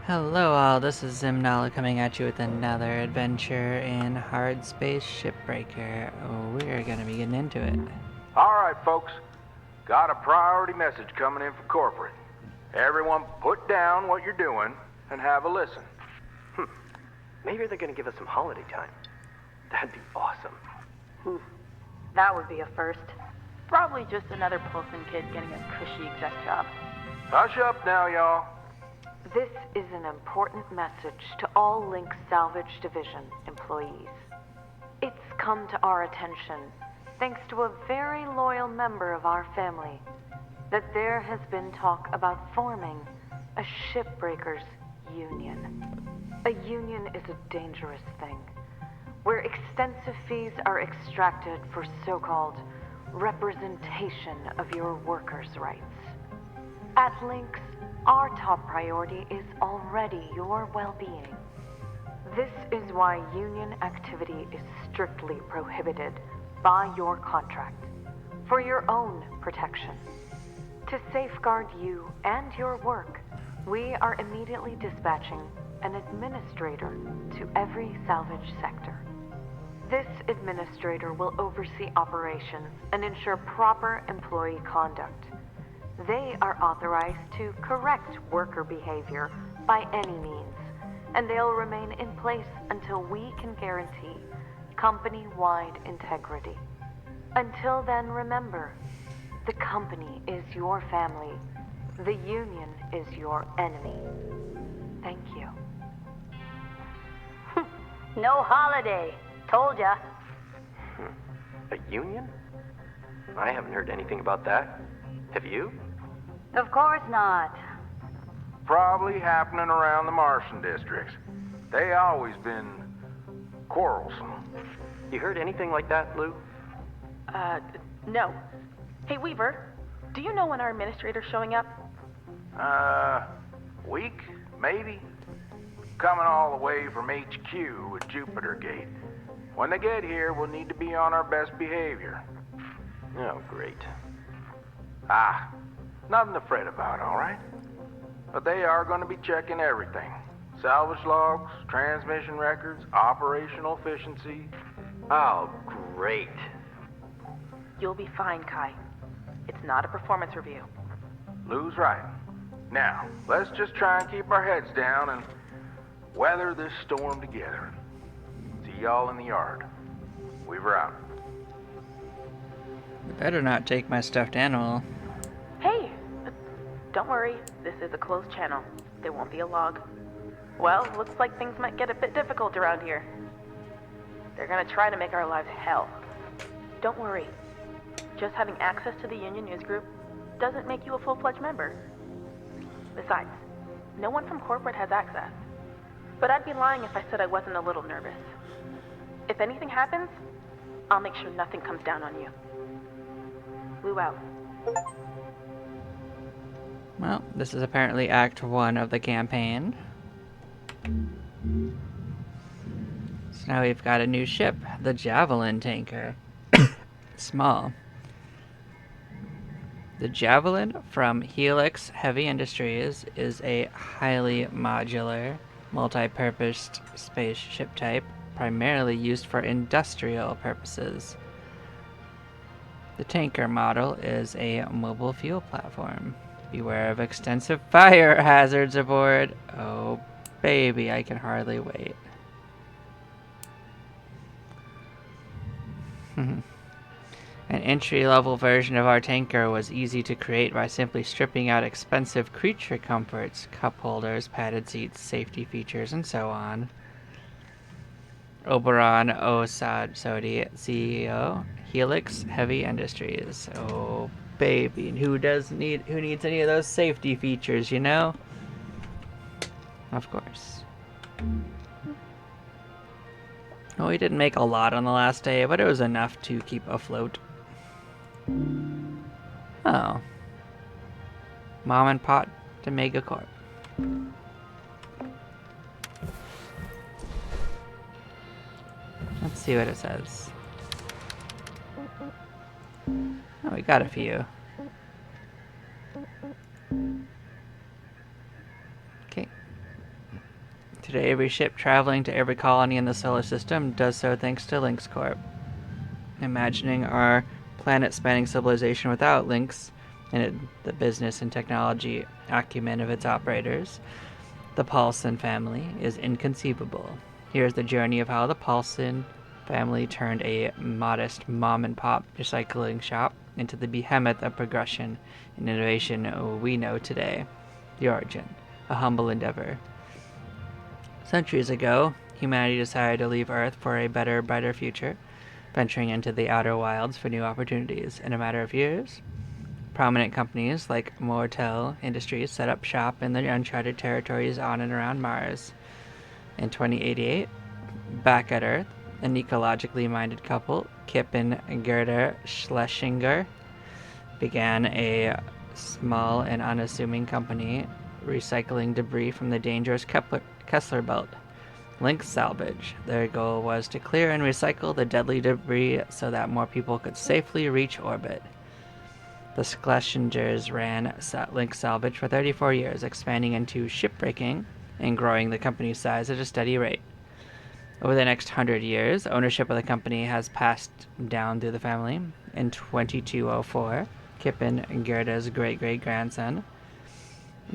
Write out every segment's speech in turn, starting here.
Hello all, this is Zimnala coming at you with another adventure in Hardspace Shipbreaker. We're gonna be getting into it. All right, folks. Got a priority message coming in from corporate. Everyone put down what you're doing and have a listen. Maybe they're gonna give us some holiday time. That'd be awesome. That would be a first. Probably just another Pilsen kid getting a cushy exec job. Hush up now, y'all. This is an important message to all Link Salvage Division employees. It's come to our attention, thanks to a very loyal member of our family, that there has been talk about forming a shipbreakers union. A union is a dangerous thing, where extensive fees are extracted for so-called representation of your workers' rights. At Lynx, our top priority is already your well-being. This is why union activity is strictly prohibited by your contract, for your own protection. To safeguard you and your work, we are immediately dispatching an administrator to every salvage sector. This administrator will oversee operations and ensure proper employee conduct. They are authorized to correct worker behavior by any means, and they'll remain in place until we can guarantee company-wide integrity. Until then, remember, the company is your family. The union is your enemy. Thank you. No holiday. Told ya. A union? I haven't heard anything about that. Have you? Of course not. Probably happening around the Martian districts. They always been quarrelsome. You heard anything like that, Lou? No. Hey, Weaver, do you know when our administrator's showing up? Week, maybe? Coming all the way from HQ with Jupiter Gate. When they get here, we'll need to be on our best behavior. Oh, great. Nothing to fret about, all right? But they are going to be checking everything. Salvage logs, transmission records, operational efficiency. Oh, great. You'll be fine, Kai. It's not a performance review. Lou's right. Now, let's just try and keep our heads down and weather this storm together. See y'all in the yard. Weaver out. You better not take my stuffed animal. Hey! Don't worry, this is a closed channel. There won't be a log. Well, looks like things might get a bit difficult around here. They're gonna try to make our lives hell. Don't worry. Just having access to the Union News Group doesn't make you a full-fledged member. Besides, no one from corporate has access. But I'd be lying if I said I wasn't a little nervous. If anything happens, I'll make sure nothing comes down on you. Lou out. Well, this is apparently Act 1 of the campaign. So now we've got a new ship, the Javelin tanker. Small. The Javelin from Helix Heavy Industries is a highly modular, multi-purposed spaceship type, primarily used for industrial purposes. The tanker model is a mobile fuel platform. Beware of extensive fire hazards aboard. Oh, baby, I can hardly wait. An entry-level version of our tanker was easy to create by simply stripping out expensive creature comforts, cup holders, padded seats, safety features, and so on. Oberon Osad Sodi, CEO, Helix Heavy Industries. Oh, baby, and who needs any of those safety features, you know? Of course. Well, we didn't make a lot on the last day, but it was enough to keep afloat. Oh. Mom and Pop to Megacorp. Let's see what it says. Oh, we got a few. Okay. Today, every ship traveling to every colony in the solar system does so thanks to Lynx Corp. Imagining our planet-spanning civilization without Lynx and the business and technology acumen of its operators, the Paulson family, is inconceivable. Here's the journey of how the Paulson family turned a modest mom-and-pop recycling shop into the behemoth of progression and innovation we know today. The origin, a humble endeavor. Centuries ago, humanity decided to leave Earth for a better, brighter future, venturing into the outer wilds for new opportunities. In a matter of years, prominent companies like Mortel Industries set up shop in the uncharted territories on and around Mars. In 2088, back at Earth, an ecologically minded couple, Kip and Gerda Schlesinger, began a small and unassuming company recycling debris from the dangerous Kessler Belt. Lynx Salvage. Their goal was to clear and recycle the deadly debris so that more people could safely reach orbit. The Schlesingers ran Lynx Salvage for 34 years, expanding into shipbreaking and growing the company's size at a steady rate. Over the next 100 years, ownership of the company has passed down through the family. In 2204, Kip and Gerda's great-great-grandson,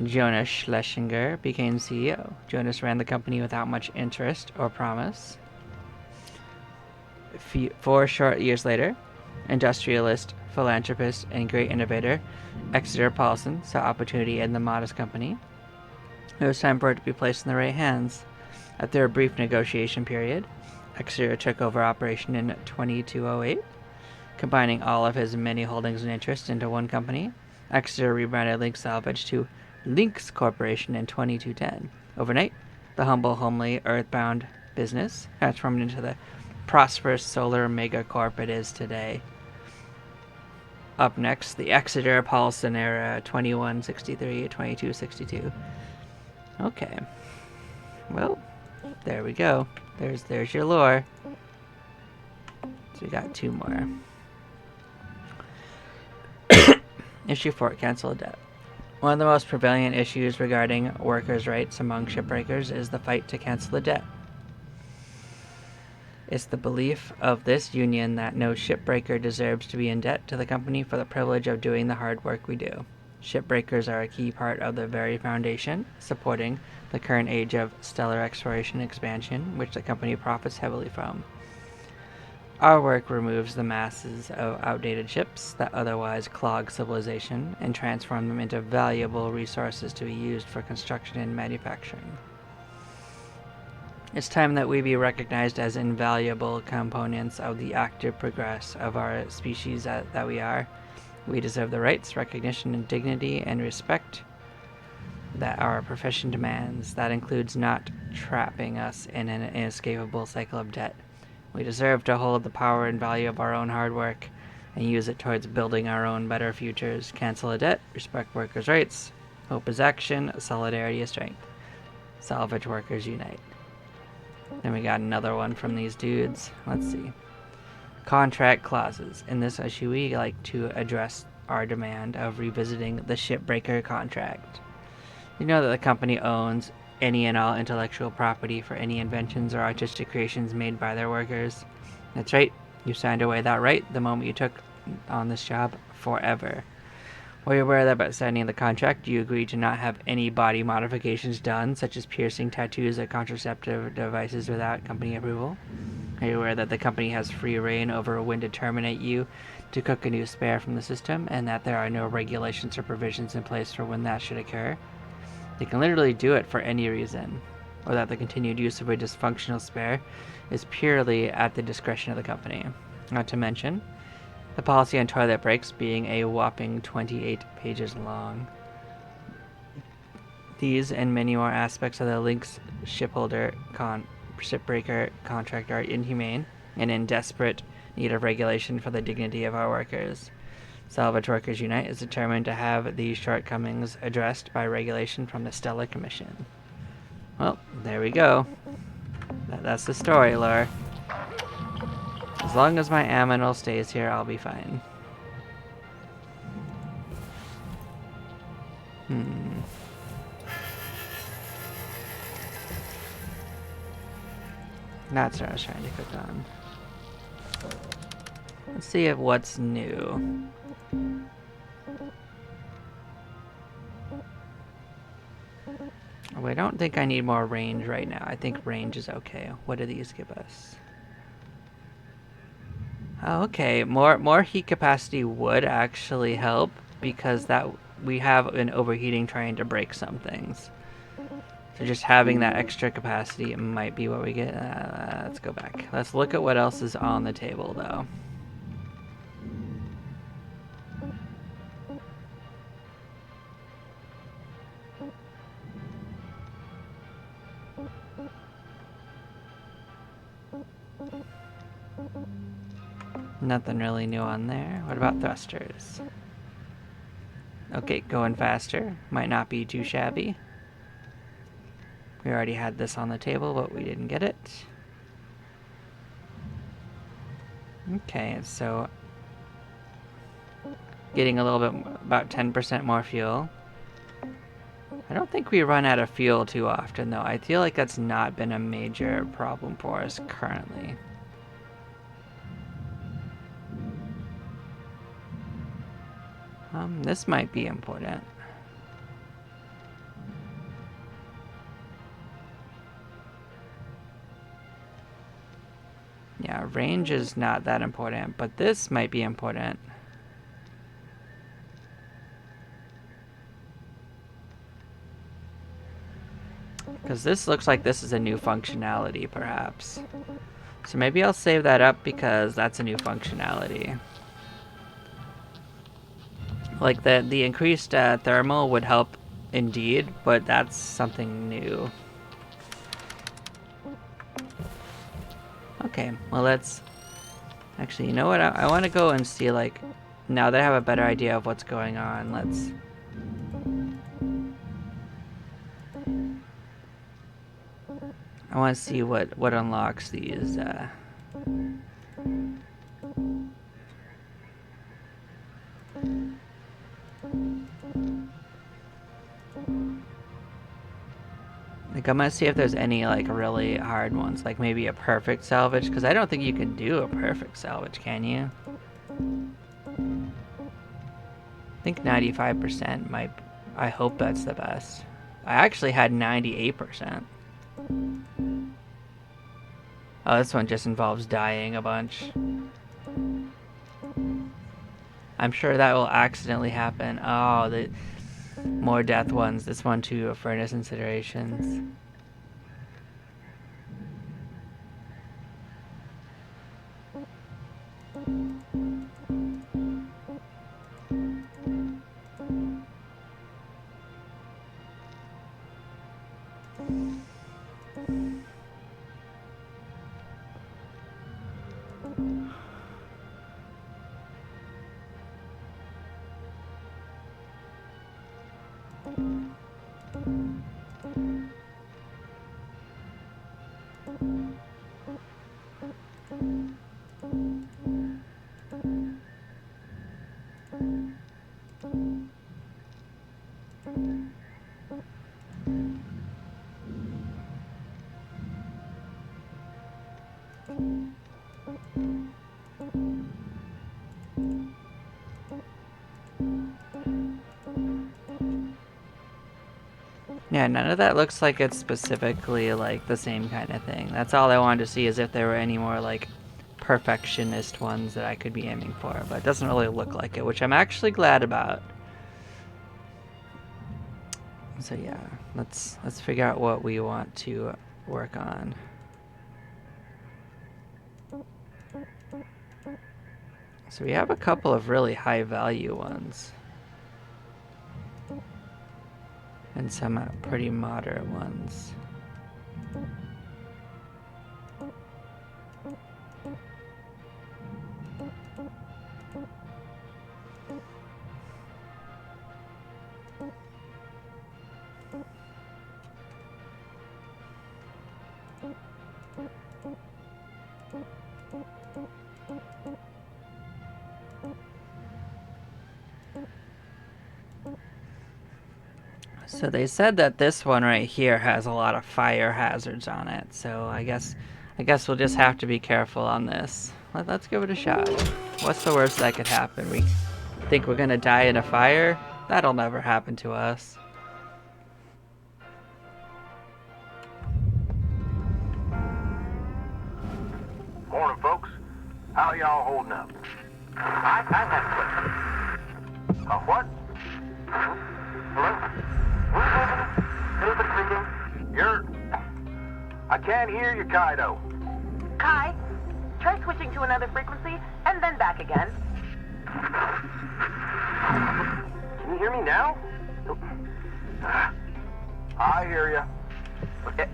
Jonas Schlesinger, became CEO. Jonas ran the company without much interest or promise. 4 short years later, industrialist, philanthropist, and great innovator Exeter Paulson saw opportunity in the modest company. It was time for it to be placed in the right hands. After a brief negotiation period, Exeter took over operation in 2208, combining all of his many holdings and interests into one company. Exeter rebranded Lynx Salvage to Lynx Corporation in 2210. Overnight, the humble, homely, earthbound business transformed into the prosperous solar megacorp it is today. Up next, the Exeter Paulson era, 2163-2262. Okay. Well, there we go. There's your lore. So we got 2 more. Issue 4, cancel a debt. One of the most prevalent issues regarding workers' rights among shipbreakers is the fight to cancel the debt. It's the belief of this union that no shipbreaker deserves to be in debt to the company for the privilege of doing the hard work we do. Shipbreakers are a key part of the very foundation supporting the current age of stellar exploration and expansion, which the company profits heavily from. Our work removes the masses of outdated ships that otherwise clog civilization and transform them into valuable resources to be used for construction and manufacturing. It's time that we be recognized as invaluable components of the active progress of our species that we are. We deserve the rights, recognition, and dignity and respect that our profession demands. That includes not trapping us in an inescapable cycle of debt. We deserve to hold the power and value of our own hard work and use it towards building our own better futures. Cancel a debt, respect workers' rights. Hope is action, solidarity is strength. Salvage workers unite. Then we got another one from these dudes. Let's see. Contract clauses. In this issue, we like to address our demand of revisiting the Shipbreaker contract. You know that the company owns any and all intellectual property for any inventions or artistic creations made by their workers. That's right, you signed away that right the moment you took on this job forever. Were you aware that by signing the contract, you agreed to not have any body modifications done, such as piercing, tattoos, or contraceptive devices without company approval? Are you aware that the company has free reign over when to terminate you to cook a new spare from the system, and that there are no regulations or provisions in place for when that should occur? They can literally do it for any reason, or that the continued use of a dysfunctional spare is purely at the discretion of the company. Not to mention, the policy on toilet breaks being a whopping 28 pages long. These and many more aspects of the Lynx shipbreaker contract are inhumane and in desperate need of regulation for the dignity of our workers. Salvage Workers Unite is determined to have these shortcomings addressed by regulation from the Stellar Commission. Well, there we go. That's the story, lore. As long as my aminal stays here, I'll be fine. That's what I was trying to click on. Let's see if what's new. Oh, I don't think I need more range right now. I think range is okay. What do these give us? Oh, okay, more heat capacity would actually help because that we have an overheating trying to break some things. So just having that extra capacity might be what we get. Let's go back. Let's look at what else is on the table though. Nothing really new on there. What about thrusters? Okay, going faster. Might not be too shabby. We already had this on the table, but we didn't get it. Okay, so getting a little bit, about 10% more fuel. I don't think we run out of fuel too often, though. I feel like that's not been a major problem for us currently. This might be important. Yeah, range is not that important, but this might be important. Because this looks like this is a new functionality, perhaps. So maybe I'll save that up because that's a new functionality. Like the increased thermal would help indeed, but that's something new. Okay, well let's... Actually, you know what? I want to go and see, like, now that I have a better idea of what's going on, let's... I want to see what unlocks these, Like, I'm gonna see if there's any, like, really hard ones, like maybe a perfect salvage, because I don't think you can do a perfect salvage, can you? I think 95% might... I hope that's the best. I actually had 98%. Oh, this one just involves dying a bunch. I'm sure that will accidentally happen. Oh, the more death ones. This one too, furnace incinerations. Yeah, none of that looks like it's specifically like the same kind of thing. That's all I wanted to see, is if there were any more like perfectionist ones that I could be aiming for, but it doesn't really look like it, which I'm actually glad about. So yeah, let's figure out what we want to work on. So we have a couple of really high value ones. And some pretty moderate ones. So they said that this one right here has a lot of fire hazards on it, so I guess I guess we'll just have to be careful on this. Let's give it a shot. What's the worst that could happen? We think we're gonna die in a fire? That'll never happen to us. Morning, folks. How y'all holding up? I have a question. What? Hello? Who's speaking? You're... I can't hear you, Kaido. Kai, try switching to another frequency and then back again. Can you hear me now? I hear you.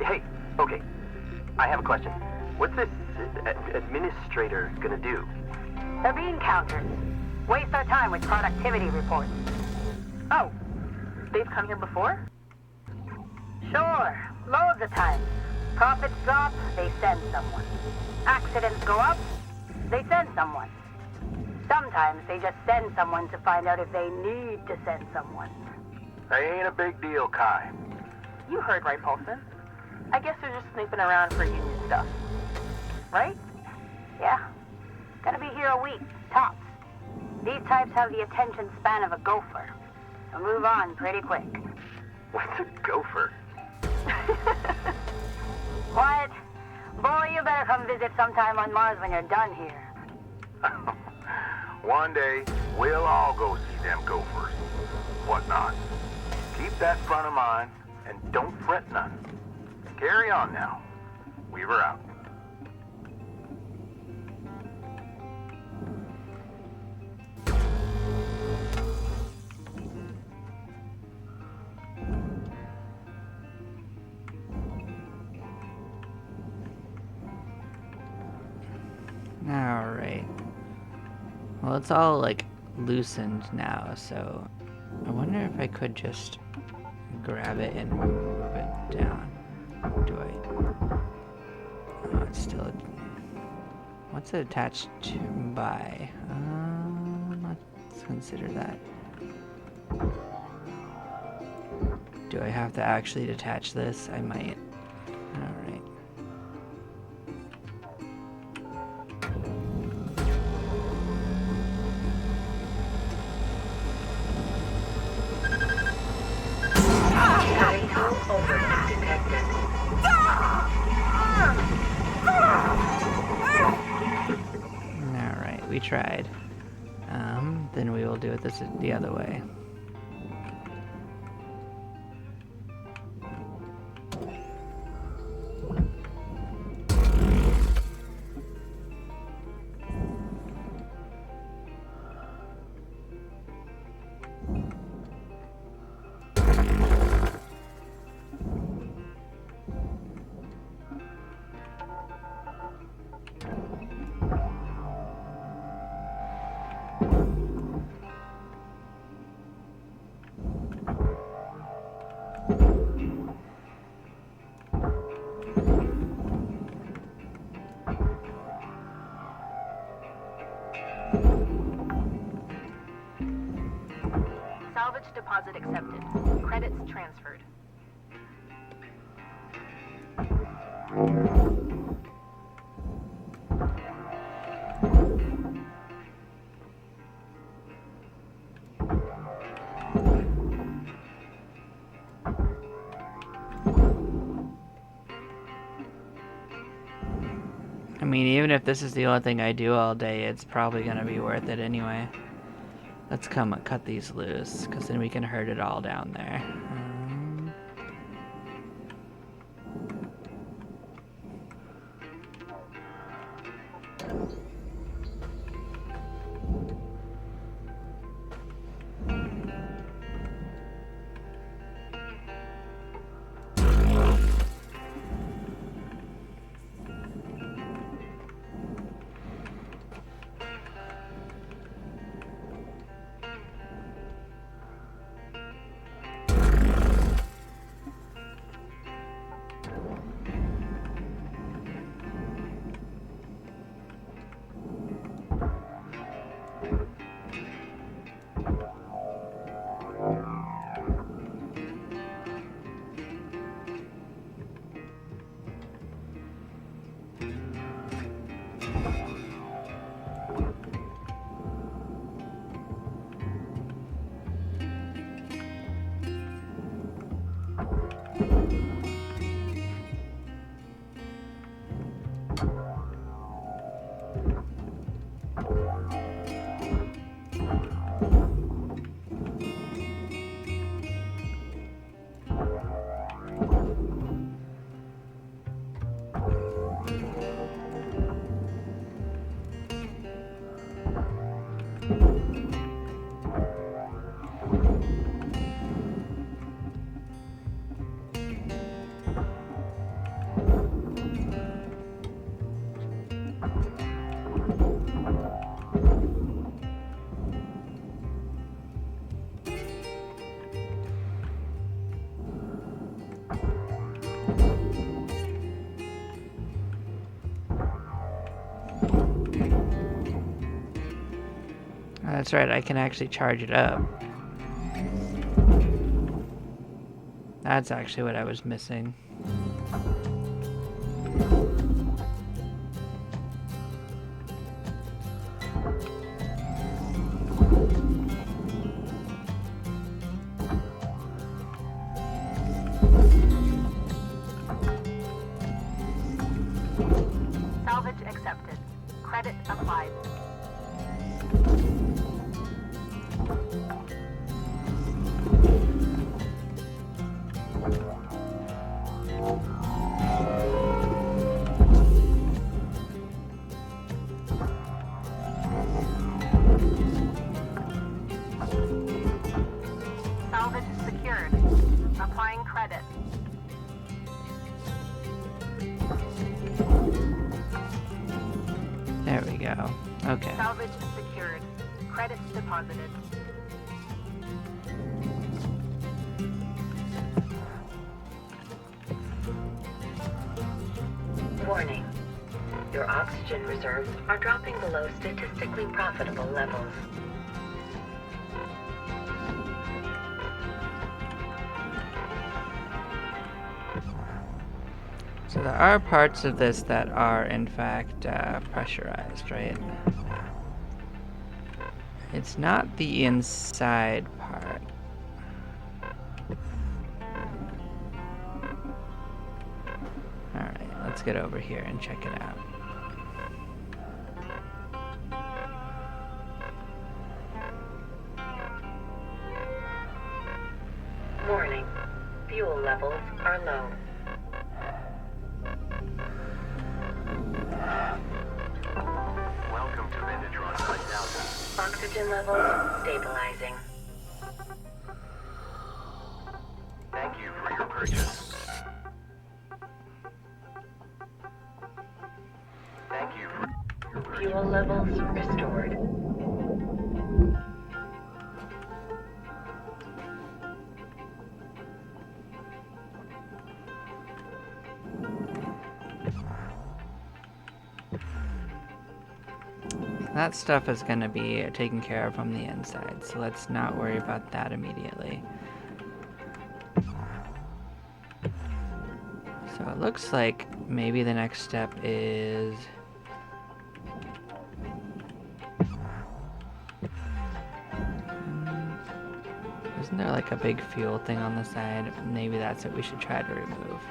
Hey, okay. I have a question. What's this administrator gonna do? They're being countered. Waste their time with productivity reports. Oh, they've come here before? Sure, loads of times. Profits drop, they send someone. Accidents go up, they send someone. Sometimes they just send someone to find out if they need to send someone. They ain't a big deal, Kai. You heard right, Paulson. I guess they're just snooping around for union stuff. Right? Yeah, gonna be here a week, tops. These types have the attention span of a gopher. They'll move on pretty quick. What's a gopher? Quiet. Boy, you better come visit sometime on Mars when you're done here. One day, we'll all go see them gophers. Whatnot. Keep that front of mind, and don't fret none. Carry on now. Weaver out. Alright. Well, it's all, like, loosened now, so I wonder if I could just grab it and move it down. Do I? Oh, it's still... What's it attached to by? Let's consider that. Do I have to actually detach this? I might. Alright. Alright, we tried. Then we will do it the other way. Salvage deposit accepted. Credits transferred. I mean, even if this is the only thing I do all day, it's probably gonna be worth it anyway. Let's cut these loose, because then we can herd it all down there. That's right, I can actually charge it up. That's actually what I was missing. Salvage accepted. Credit applied. Salvage secured. Applying credit. There we go. Okay. Salvage secured. Credit deposited. Warning. Your oxygen reserves are dropping below statistically profitable levels. So there are parts of this that are in fact pressurized, right? It's not the inside part. Alright, let's get over here and check it out. Warning. Fuel levels are low. Welcome to Vendatron Flight Delta. Oxygen levels stabilizing. Thank you for your purchase. Thank you for your purchase. Fuel levels restored. That stuff is going to be taken care of from the inside, so let's not worry about that immediately. So it looks like maybe the next step is... Isn't there like a big fuel thing on the side? Maybe that's what we should try to remove.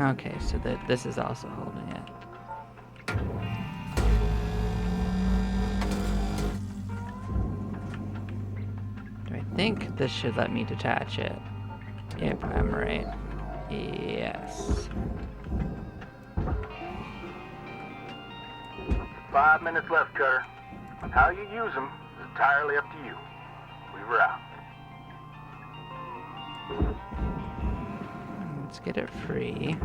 Okay, so this is also holding it. Do I think this should let me detach it? If I'm right. Yes. 5 minutes left, Cutter. How you use them is entirely up to you. Weaver out. Let's get it free.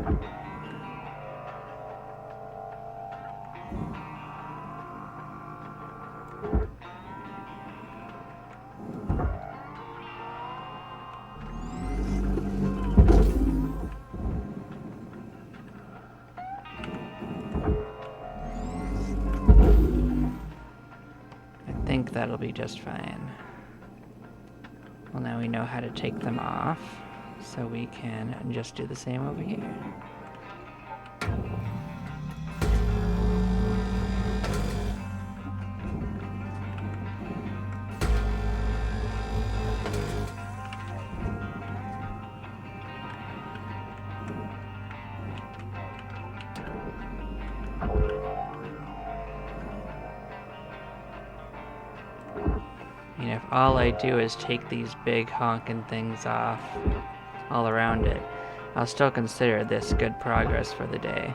I think that'll be just fine. Well, now we know how to take them off, so we can just do the same over here. all I do is take these big honking things off all around it, I'll still consider this good progress for the day.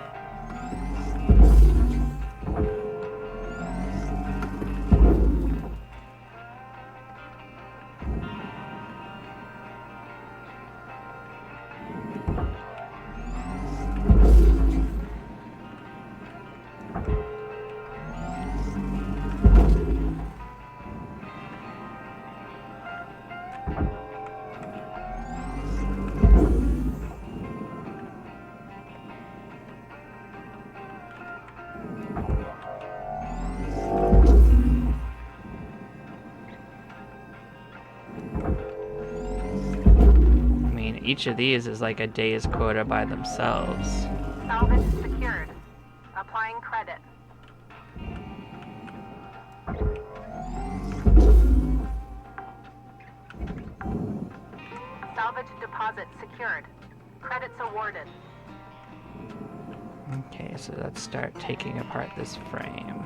Each of these is like a day's quota by themselves. Salvage secured. Applying credit. Salvage deposit secured. Credits awarded. Okay, so let's start taking apart this frame.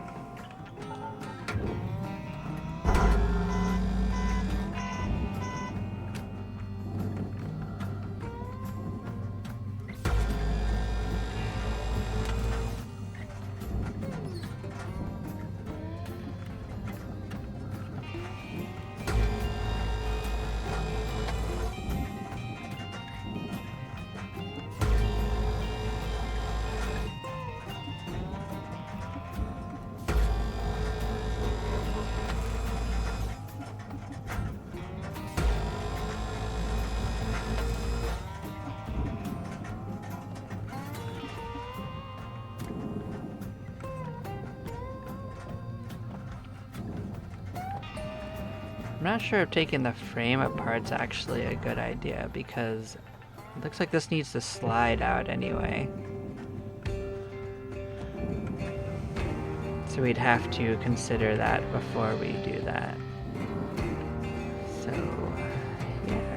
I'm not sure if taking the frame apart's actually a good idea because it looks like this needs to slide out anyway. So we'd have to consider that before we do that. So, yeah.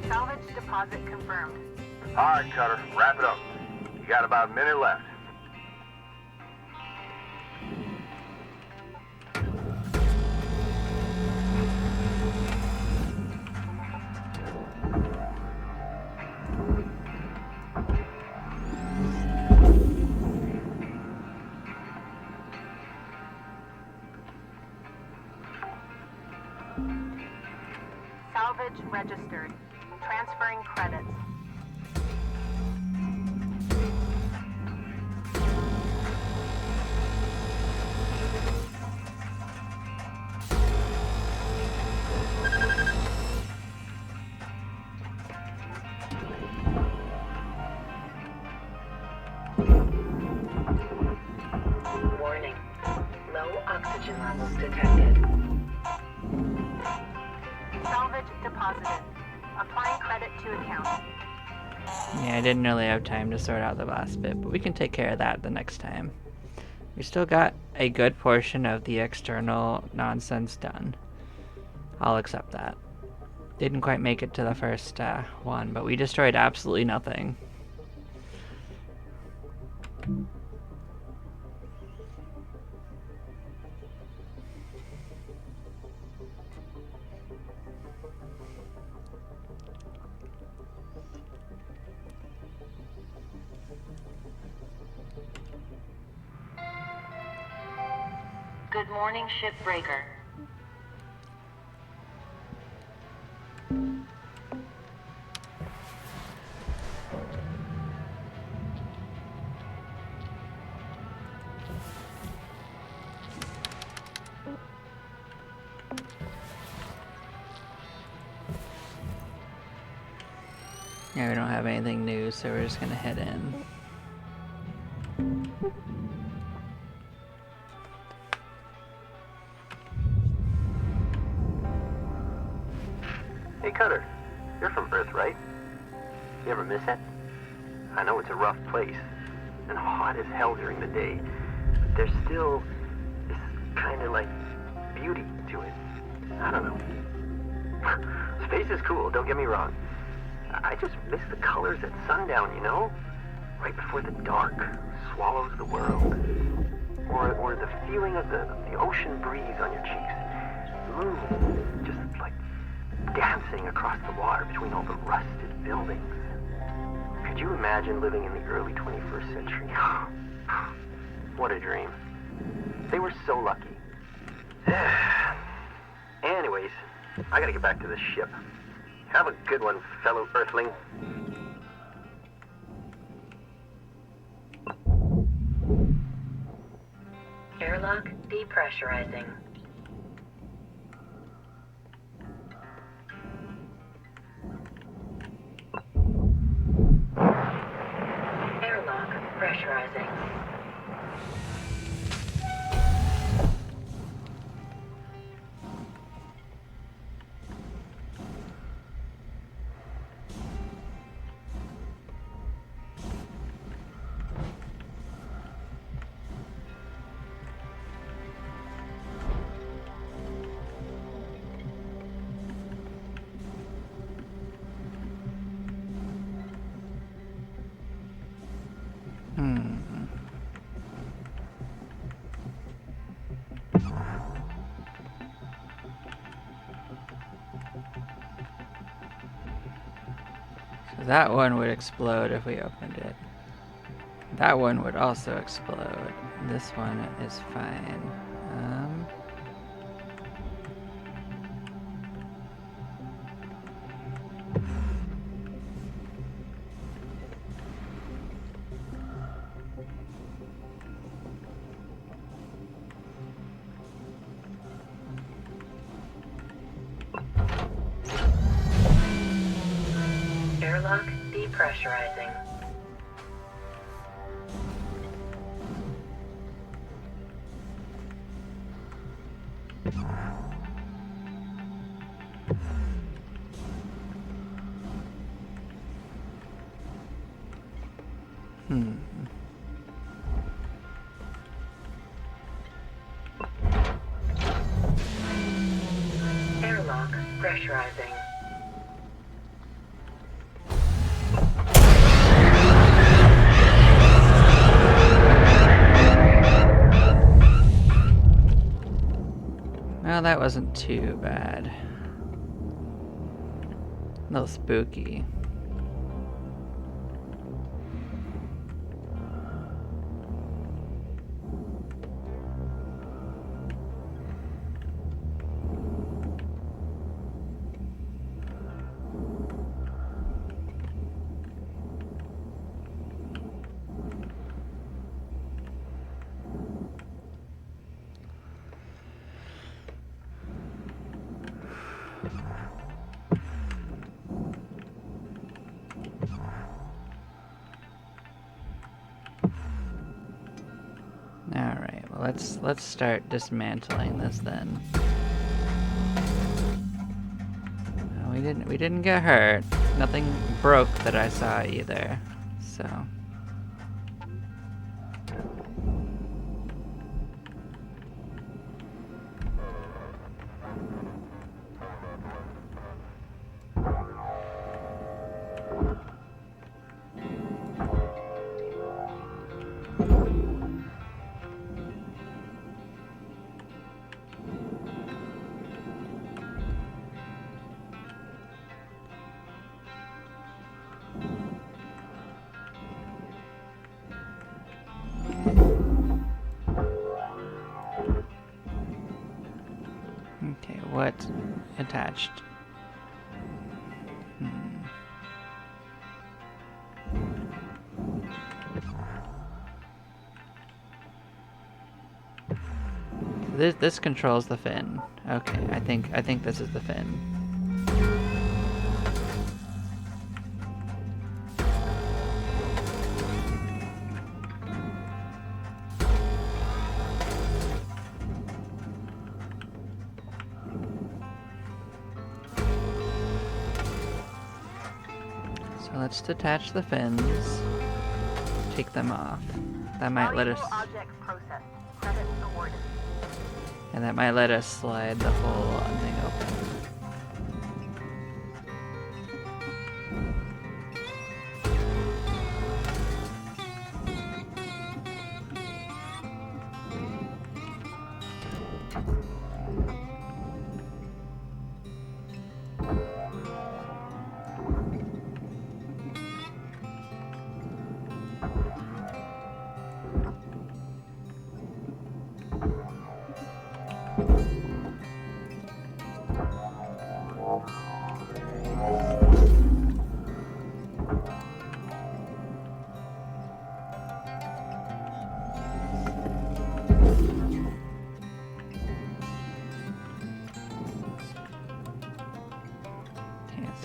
Salvage deposit confirmed. All right, Cutter, wrap it up. You got about a minute left. Salvage registered. Transferring credits. Warning. Low oxygen levels detected. Salvage deposited. Applying credit to account. Yeah, I didn't really have time to sort out the last bit, but we can take care of that the next time. We still got a good portion of the external nonsense done. I'll accept that. Didn't quite make it to the first one, but we destroyed absolutely nothing. Good morning, Shipbreaker. Yeah, we don't have anything new, so we're just gonna head in. Hey, Cutter. You're from Earth, right? You ever miss it? I know it's a rough place, and hot as hell during the day, but there's still this kind of, like, beauty to it. I don't know. Space is cool, don't get me wrong. I just miss the colors at sundown, you know? Right before the dark swallows the world. Or the feeling of the ocean breeze on your cheeks. The moon just, like, dancing across the water between all the rusted buildings. Could you imagine living in the early 21st century? What a dream. They were so lucky. Anyways, I gotta get back to the ship. Have a good one, fellow Earthling. Airlock depressurizing. Airlock pressurizing. So that one would explode if we opened it. That one would also explode. This one is fine. Airlock depressurizing. Airlock pressurizing. Well, that wasn't too bad. A little spooky. Alright, well let's start dismantling this then. We didn't get hurt. Nothing broke that I saw either. So okay, what attached? This controls the fin. Okay, I think this is the fin. So let's detach the fins. Take them off. That might let us... Object processed. Credit awarded. And that might let us slide the whole thing open.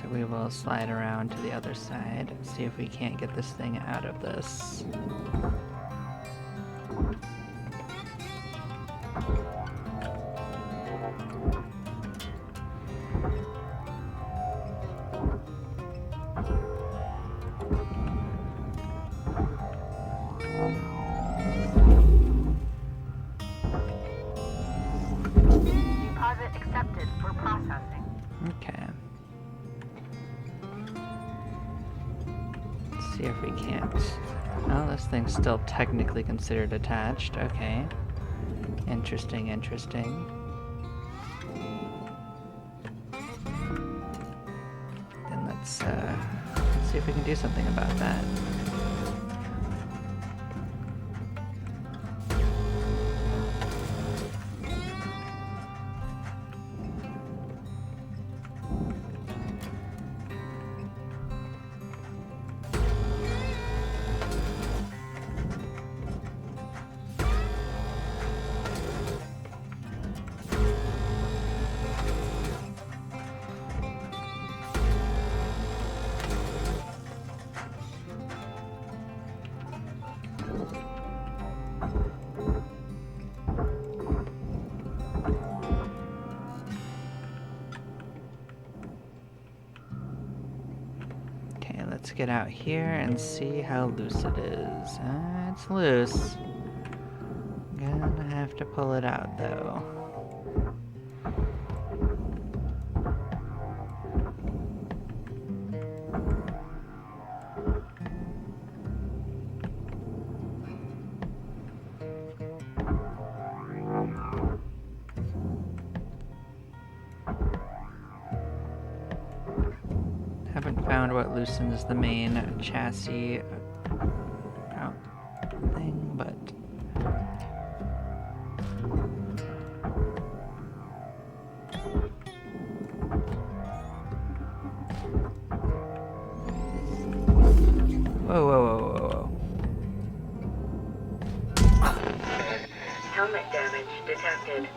So we will slide around to the other side and see if we can't get this thing out of this. Deposit accepted for processing. Okay. Let's see if we can't. Oh, this thing's still technically considered attached. Okay. Interesting, interesting. Then let's see if we can do something about that. Let's get out here and see how loose it is. It's loose. Gonna have to pull it out though. Haven't found what loosens the main chassis out thing, but whoa, whoa, whoa, whoa, whoa. Helmet damage detected.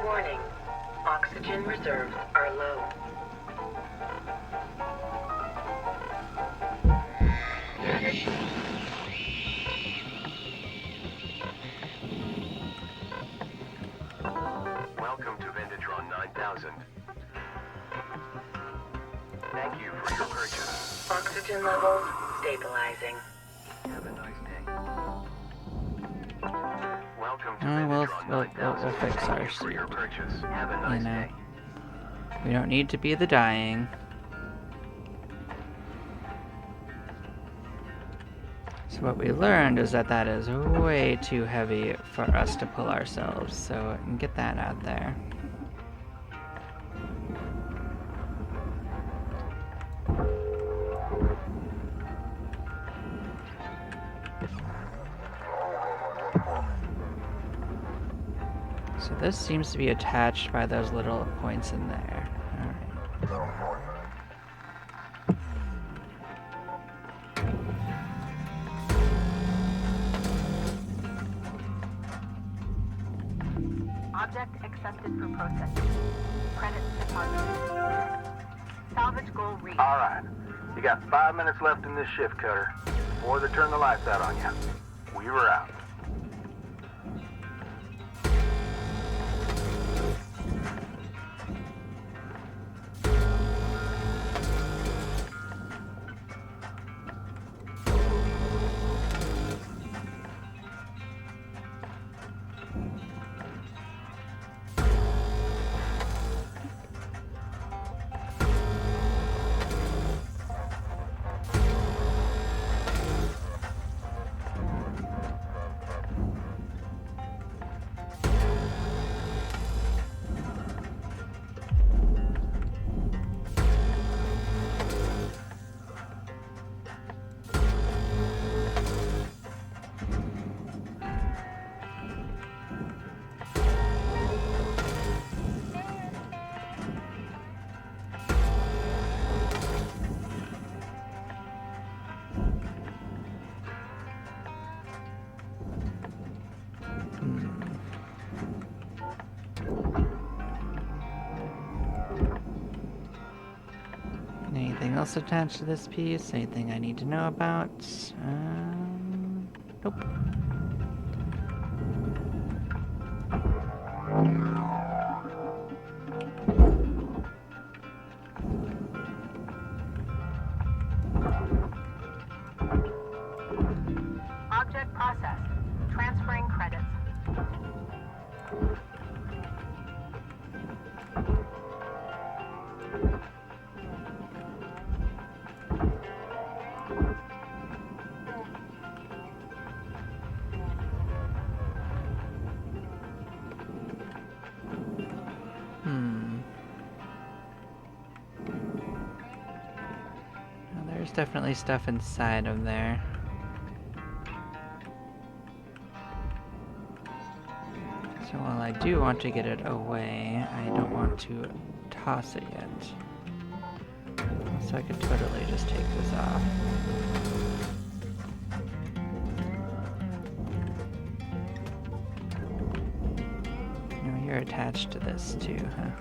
Warning. Oxygen reserves are low. Welcome to Vendatron 9000. Thank you for your purchase. Oxygen levels stabilizing. Have a nice day. Welcome to We'll Vendatron 9000. fix our Thank you for your suit. purchase. Have a You nice know, day. we don't need to be the dying. So what we learned is that that is way too heavy for us to pull ourselves, so get that out there. So this seems to be attached by those little points in there. Alright. Object accepted for processing. Credits deposited. Salvage goal reached. All right. You got 5 minutes left in this shift, Cutter, before they turn the lights out on you. Weaver out. Anything else attached to this piece? Anything I need to know about? Nope. Object processed. Transferring credits. Well, there's definitely stuff inside of there. So while I do want to get it away, I don't want to toss it yet. So I could totally just take this off. No, you're attached to this too, huh?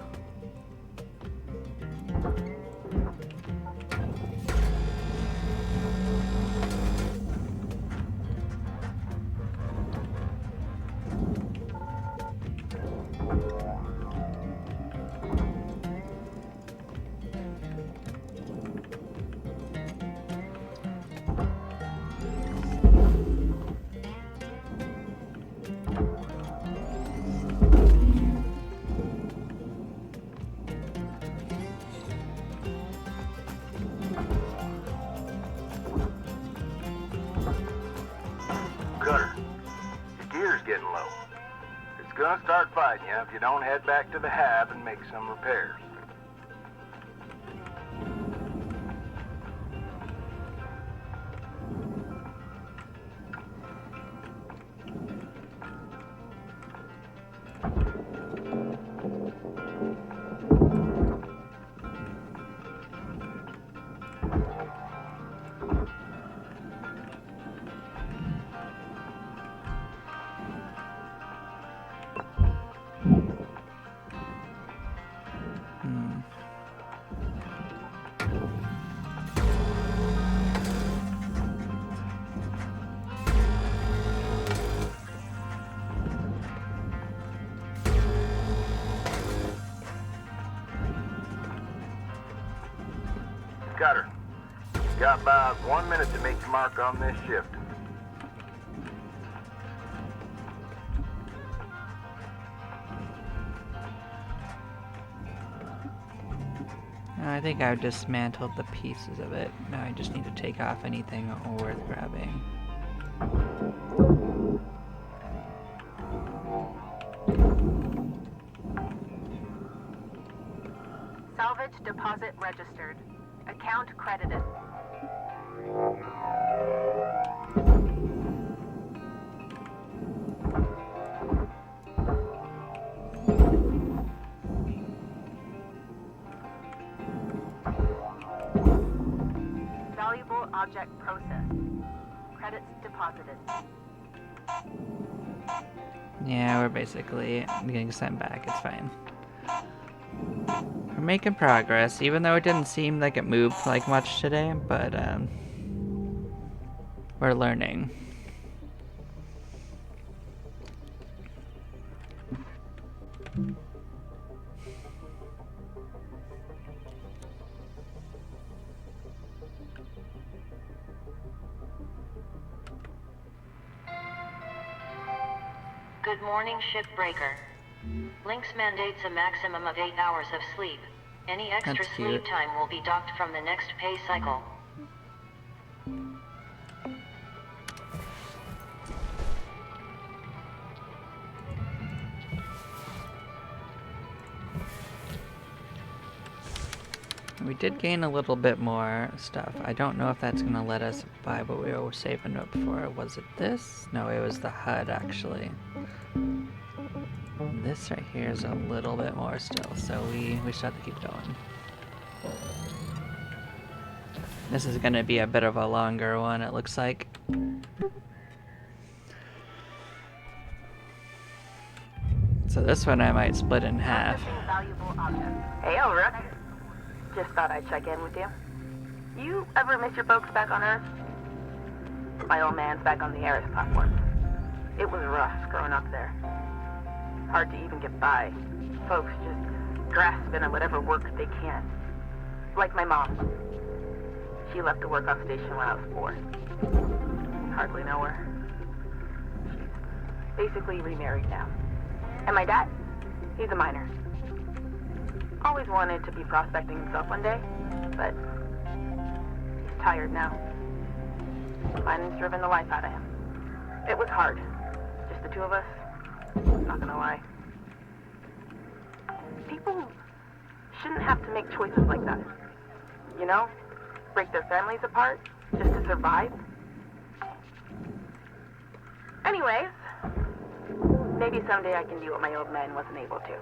Cutter, your gear's getting low. It's gonna start fighting you if you don't head back to the hab and make some repairs. Cutter, got about 1 minute to make your mark on this shift. I think I've dismantled the pieces of it. Now I just need to take off anything worth grabbing. Salvage deposit registered. Account credited. Valuable object processed. Credits deposited. Yeah, we're basically getting sent back. It's fine. We're making progress, even though it didn't seem like it moved like much today, but we're learning. Good morning, Shipbreaker. Lynx mandates a maximum of 8 hours of sleep. Any extra That's sleep cute. time will be docked from the next pay cycle. We did gain a little bit more stuff. I don't know if that's gonna let us buy what we were saving up for. Was it this? No, it was the HUD actually. This right here is a little bit more still, so we still have to keep going. This is gonna be a bit of a longer one, it looks like. So this one I might split in half. Hey, Elric. Just thought I'd check in with you. You ever miss your folks back on Earth? My old man's back on the Eris platform. It was rough growing up there. Hard to even get by. Folks just grasping at whatever work they can. Like my mom. She left to work off station when I was 4. Hardly know her. She's basically remarried now. And my dad? He's a miner. Always wanted to be prospecting himself one day, but he's tired now. Mining's driven the life out of him. It was hard. Just the two of us. Not gonna lie. People shouldn't have to make choices like that. You know? Break their families apart just to survive. Anyways, maybe someday I can do what my old man wasn't able to.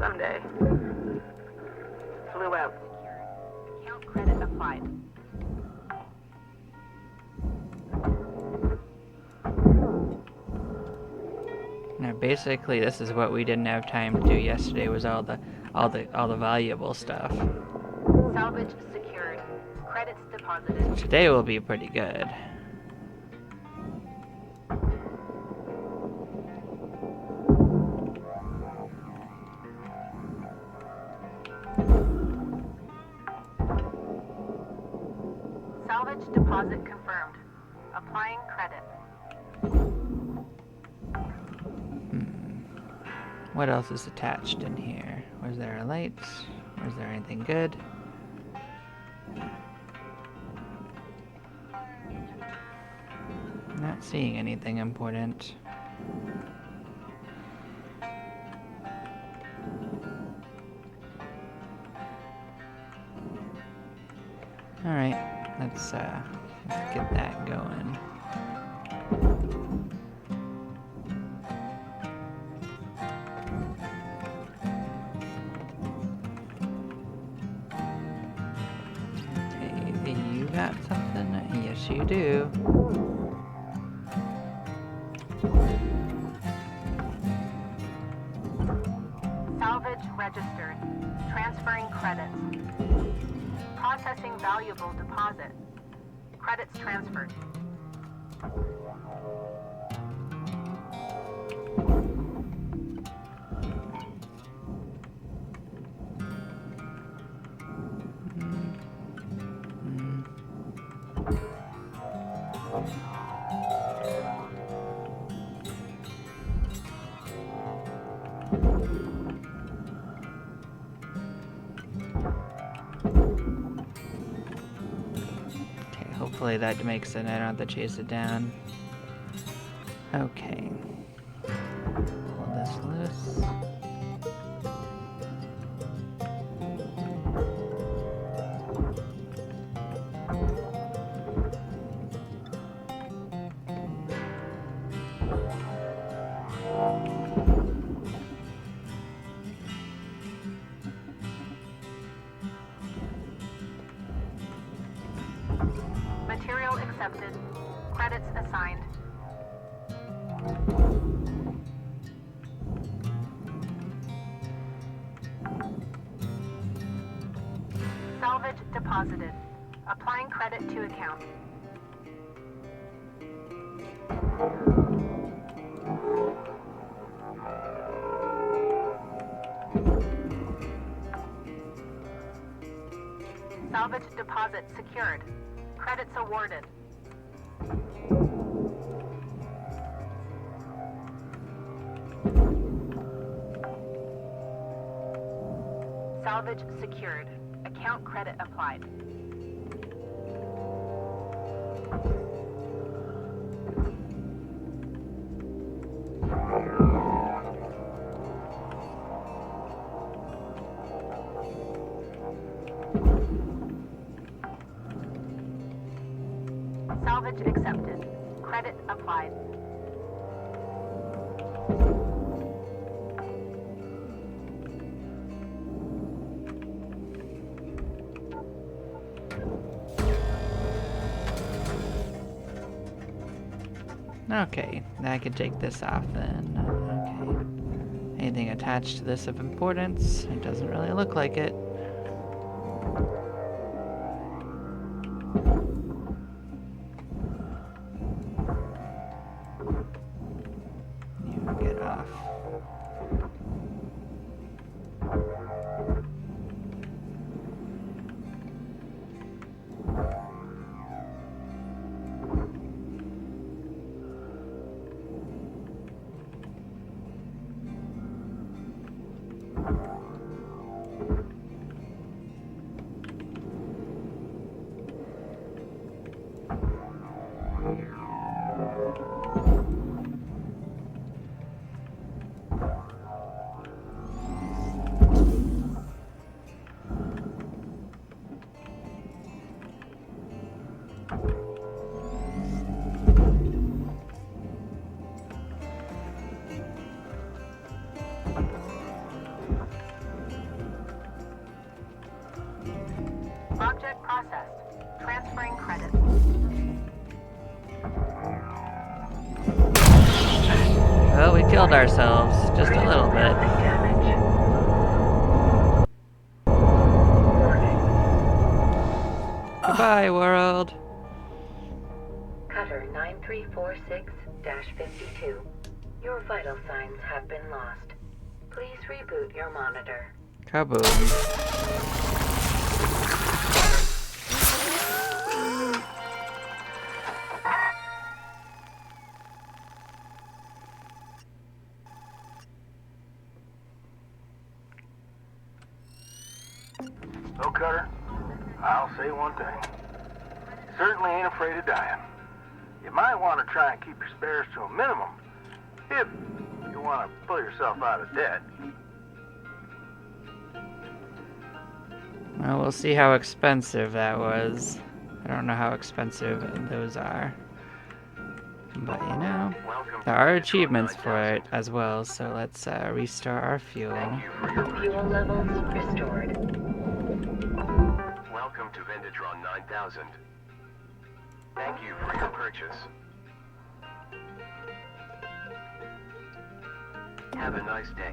Someday. Flew out. Count credit applied. Now basically this is what we didn't have time to do yesterday, was all the valuable stuff. Salvage secured. Credits deposited. Today will be pretty good. Salvage deposit confirmed. Applying credit. What else is attached in here? Was there a light? Was there anything good? Not seeing anything important. Alright, let's get that going. Okay, you got something? Yes, you do. Salvage registered. Transferring credits. Processing valuable deposit. Credits transferred. Okay, hopefully that makes it. I don't have to chase it down. Okay. Pull this loose. Material accepted. Credits assigned. Salvage deposited. Applying credit to account. Salvage deposit secured. Credits awarded. Salvage secured. Account credit applied. Salvage accepted. Credit applied. Okay, I can take this off then. Okay. Anything attached to this of importance? It doesn't really look like it. You get off. Object processed. Transferring credit. Well, we killed ourselves just a little bit. Goodbye, world. Cutter 9346-52. Your vital signs have been lost. Please reboot your monitor. Kaboom. So, Cutter, I'll say one thing. Certainly ain't afraid of dying. You might want to try and keep your spares to a minimum if you want to pull yourself out of debt. Well, we'll see how expensive that was. I don't know how expensive those are. But you know, there are achievements for it as well, so let's restart our fuel. Fuel levels restored. Welcome to Venditron 9000. Thank you for your purchase. Have a nice day.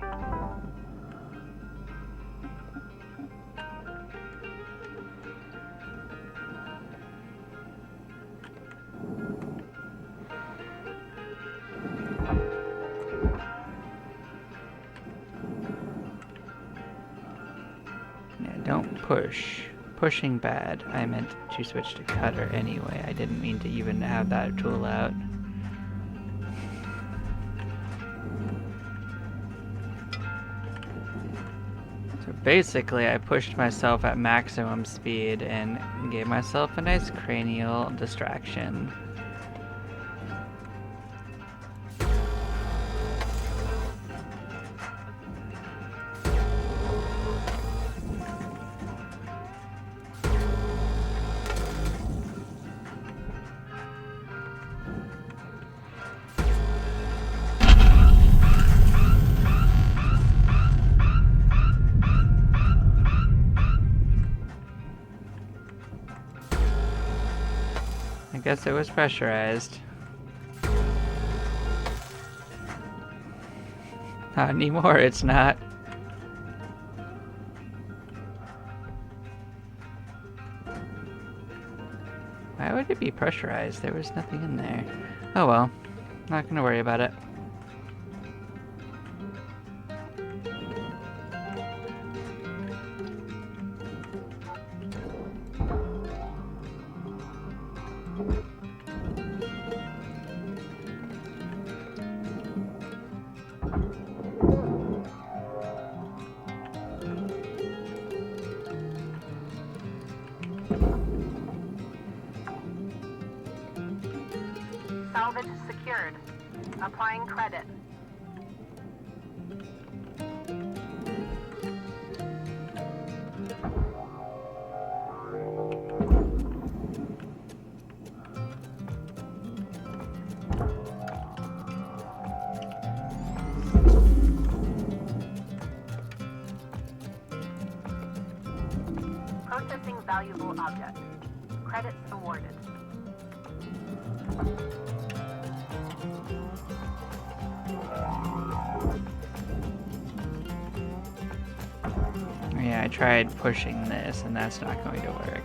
Yeah, don't push. Pushing bad. I meant to switch to cutter anyway. I didn't mean to even have that tool out. So basically, I pushed myself at maximum speed and gave myself a nice cranial distraction. I guess it was pressurized. Not anymore, it's not. Why would it be pressurized? There was nothing in there. Oh well, not gonna worry about it. Salvage secured. Applying credit. Processing valuable object. Credits awarded. Yeah, I tried pushing this, and that's not going to work.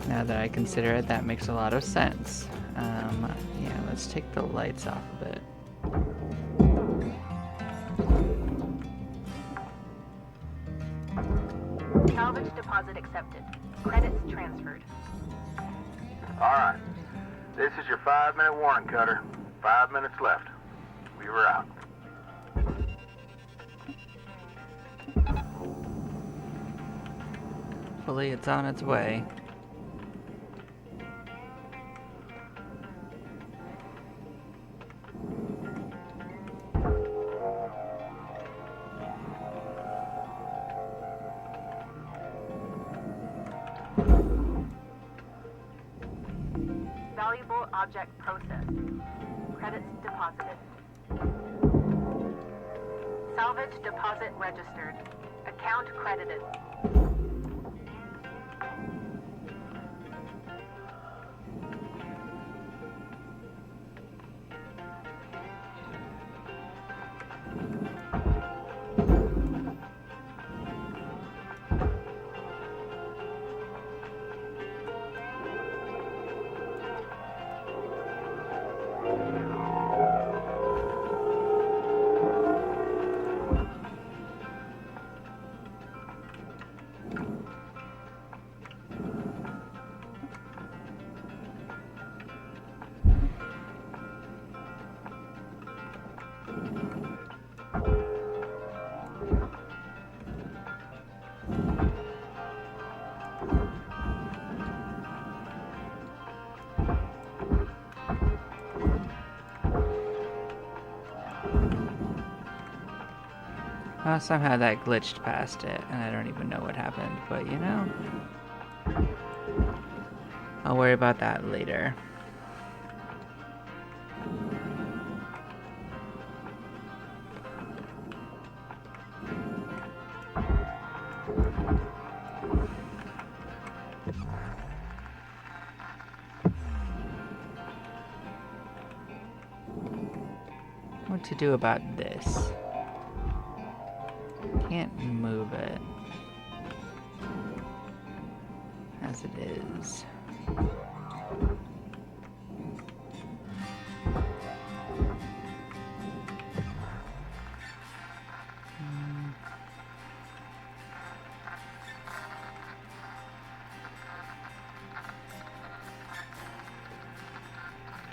Now that I consider it, that makes a lot of sense. Yeah, let's take the lights off a bit. Salvage deposit accepted. Credits transferred. Alright. This is your 5-minute warning, Cutter. 5 minutes left. We were out. Hopefully it's on its way. Valuable object processed. Credits deposited. Salvage deposit registered. Account credited. Well, somehow that glitched past it, and I don't even know what happened, but you know, I'll worry about that later. What to do about this? Can't move it as it is.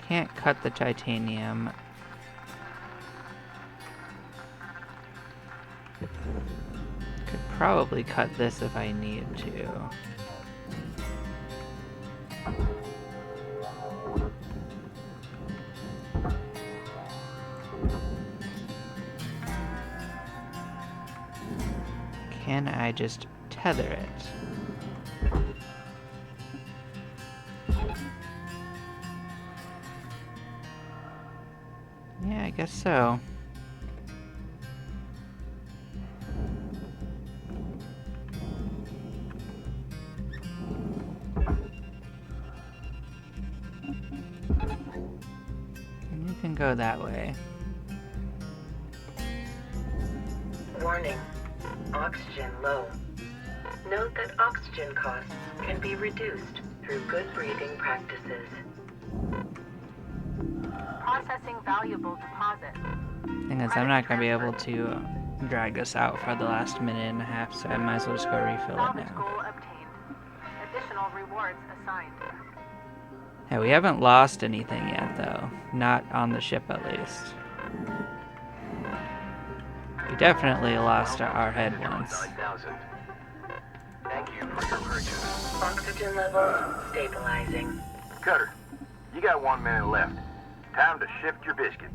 Can't cut the titanium. Could probably cut this if I need to. Can I just tether it? Yeah, I guess so. And you can go that way. Warning. Oxygen low. Note that oxygen costs can be reduced through good breathing practices. Processing valuable deposit. Thing is, I'm not going to be able to drag this out for the last minute and a half, so I might as well just go refill it Salvage now. goal obtained. Additional rewards assigned. Yeah, we haven't lost anything yet, though. Not on the ship, at least. We definitely lost our head once. 9,000. Thank you for your purchase. Oxygen levels stabilizing. Cutter, you got 1 minute left. Time to shift your biscuits.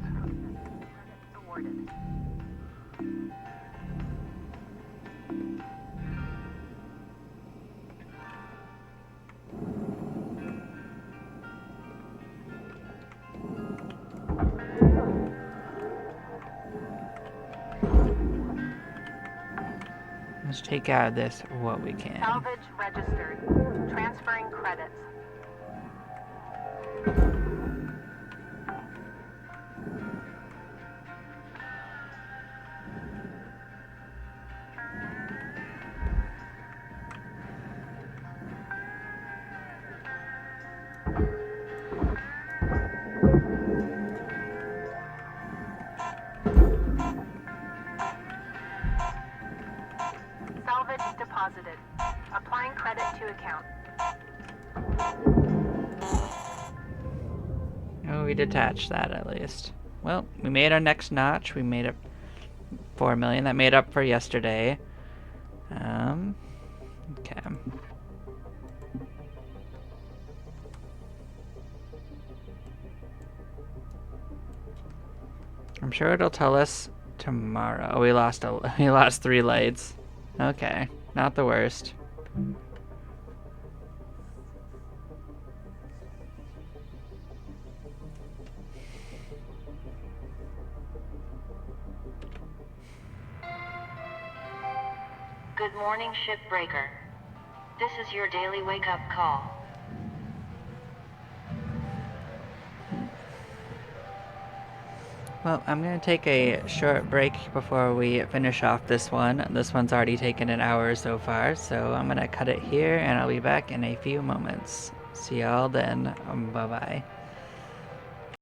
Let's take out of this what we can. Salvage registered. Transferring credits. Salvage deposited. Applying credit to account. Oh, we detached that at least. Well, we made our next notch. We made up 4 million. That made up for yesterday. Okay. I'm sure it'll tell us tomorrow. Oh, we lost 3 lights. Okay, not the worst. Good morning, Shipbreaker. This is your daily wake-up call. Well, I'm going to take a short break before we finish off this one. This one's already taken an hour so far, so I'm going to cut it here, and I'll be back in a few moments. See y'all then. Bye-bye.